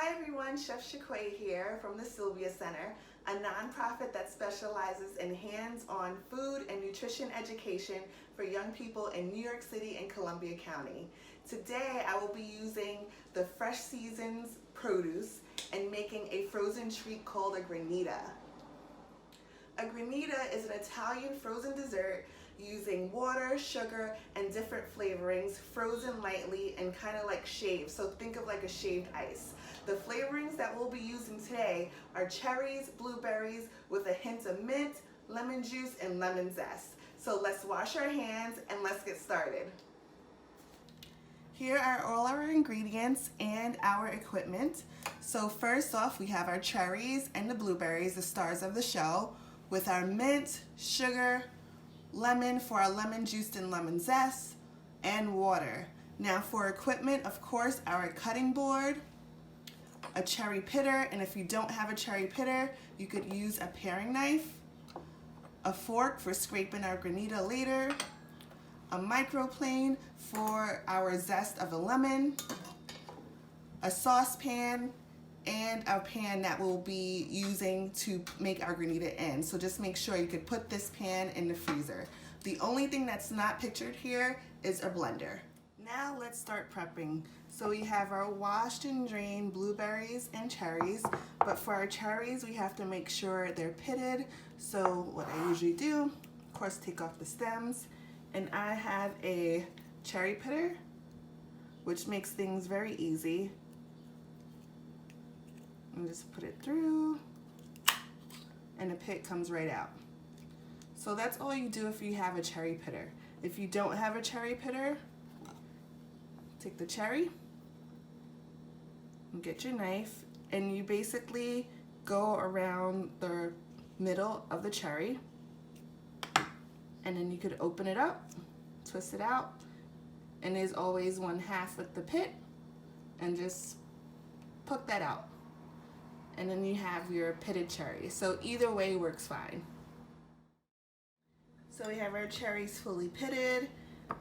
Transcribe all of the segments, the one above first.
Hi everyone, Chef Shaquay here from the Sylvia Center, a nonprofit that specializes in hands-on food and nutrition education for young people in New York City and Columbia County. Today I will be using the Fresh Seasons produce and making a frozen treat called a Granita. A Granita is an Italian frozen dessert using water, sugar, and different flavorings, frozen lightly and kind of like shaved. So think of like a shaved ice. The flavorings that we'll be using today are cherries, blueberries with a hint of mint, lemon juice, and lemon zest. So let's wash our hands and let's get started. Here are all our ingredients and our equipment. So first off, we have our cherries and the blueberries, the stars of the show, with our mint, sugar, lemon for our lemon juice and lemon zest, and water. Now for equipment, of course, our cutting board, a cherry pitter, and if you don't have a cherry pitter, you could use a paring knife, a fork for scraping our Granita later, a microplane for our zest of a lemon, a saucepan, and our pan that we'll be using to make our Granita in. So just make sure you could put this pan in the freezer. The only thing that's not pictured here is a blender. Now let's start prepping. So we have our washed and drained blueberries and cherries, but for our cherries we have to make sure they're pitted. So what I usually do, of course, take off the stems, and I have a cherry pitter, which makes things very easy. And just put it through, and the pit comes right out. So that's all you do if you have a cherry pitter. If you don't have a cherry pitter, take the cherry and get your knife, and you basically go around the middle of the cherry, and then you could open it up, twist it out, and there's always one half with the pit, and just poke that out. And then you have your pitted cherry. So either way works fine. So we have our cherries fully pitted,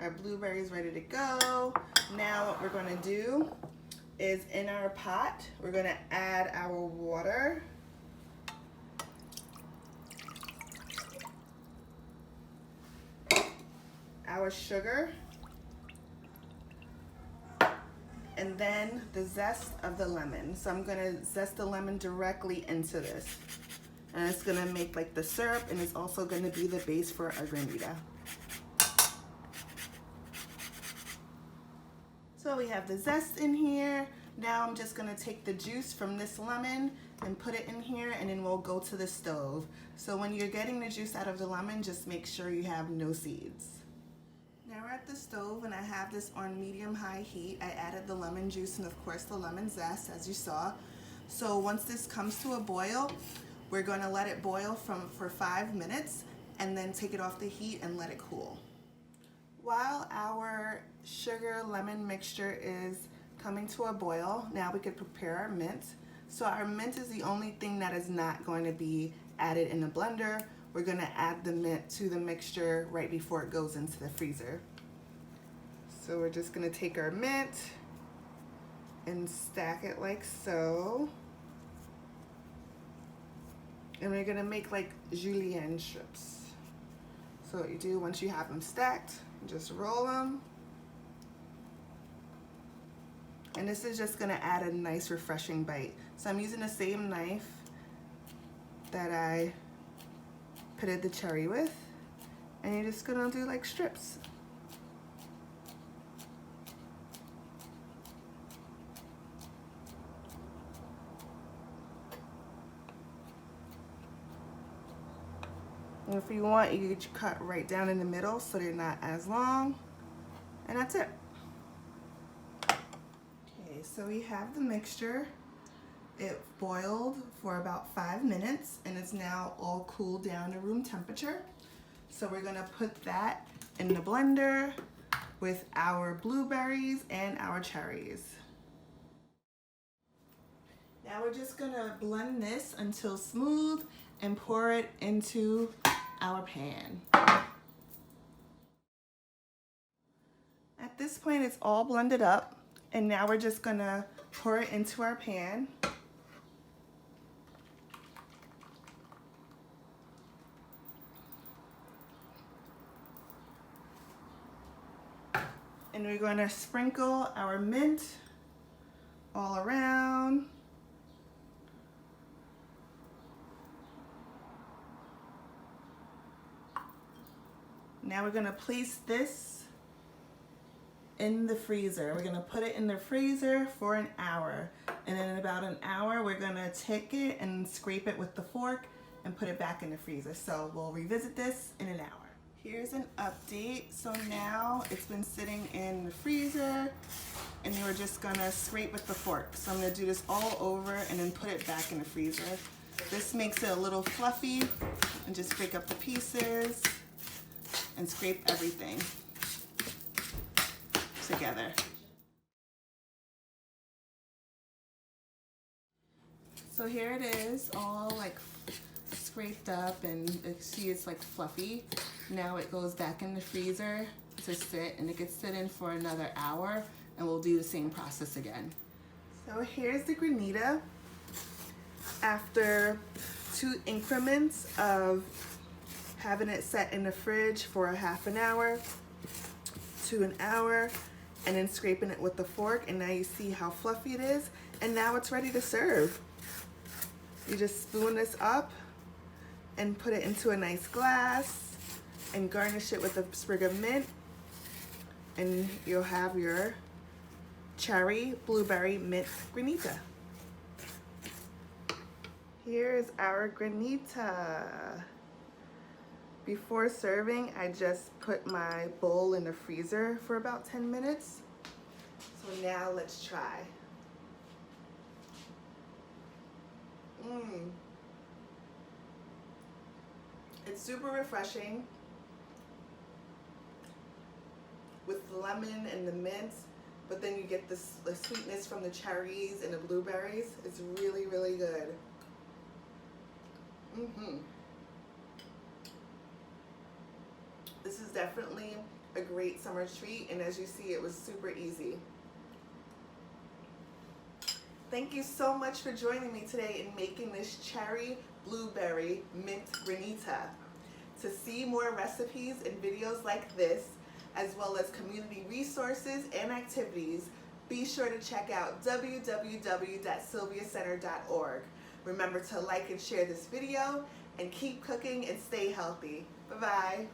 our blueberries ready to go. Now what we're gonna do is in our pot, we're gonna add our water. Our sugar. And then the zest of the lemon. So I'm gonna zest the lemon directly into this. And it's gonna make like the syrup, and it's also gonna be the base for our Granita. So we have the zest in here. Now I'm just gonna take the juice from this lemon and put it in here, and then we'll go to the stove. So when you're getting the juice out of the lemon, just make sure you have no seeds. Now we're at the stove, and I have this on medium-high heat. I added the lemon juice and of course the lemon zest, as you saw. So once this comes to a boil, we're going to let it boil for 5 minutes and then take it off the heat and let it cool. While our sugar lemon mixture is coming to a boil, now we could prepare our mint. So our mint is the only thing that is not going to be added in the blender. We're gonna add the mint to the mixture right before it goes into the freezer. So we're just gonna take our mint and stack it like so. And we're gonna make like julienne strips. So what you do once you have them stacked, you just roll them. And this is just gonna add a nice refreshing bite. So I'm using the same knife that I pitted the cherry with, and you're just gonna do like strips. And if you want, you could cut right down in the middle so they're not as long, and that's it. Okay, so we have the mixture. It boiled for about 5 minutes, and it's now all cooled down to room temperature. So we're gonna put that in the blender with our blueberries and our cherries. Now we're just gonna blend this until smooth and pour it into our pan. At this point, it's all blended up, and now we're just gonna pour it into our pan. And we're going to sprinkle our mint all around. Now we're going to place this in the freezer. We're going to put it in the freezer for an hour. And then in about an hour, we're going to take it and scrape it with the fork and put it back in the freezer. So we'll revisit this in an hour. Here's an update. So now it's been sitting in the freezer and we're just gonna scrape with the fork. So I'm gonna do this all over and then put it back in the freezer. This makes it a little fluffy, and just break up the pieces and scrape everything together. So here it is, all like scraped up, and see it's like fluffy. Now it goes back in the freezer to sit, and it gets sit in for another hour, and we'll do the same process again. So here's the Granita after 2 increments of having it set in the fridge for a half an hour to an hour, and then scraping it with the fork, and now you see how fluffy it is, and now it's ready to serve. You just spoon this up and put it into a nice glass and garnish it with a sprig of mint, and you'll have your cherry blueberry mint Granita. Here's our Granita. Before serving, I just put my bowl in the freezer for about 10 minutes. So now let's try. It's super refreshing with the lemon and the mint, but then you get the sweetness from the cherries and the blueberries. It's really, really good. This is definitely a great summer treat, and as you see, it was super easy. Thank you so much for joining me today in making this cherry blueberry mint Granita. To see more recipes and videos like this, as well as community resources and activities, be sure to check out www.sylviacenter.org. Remember to like and share this video, and keep cooking and stay healthy. Bye-bye.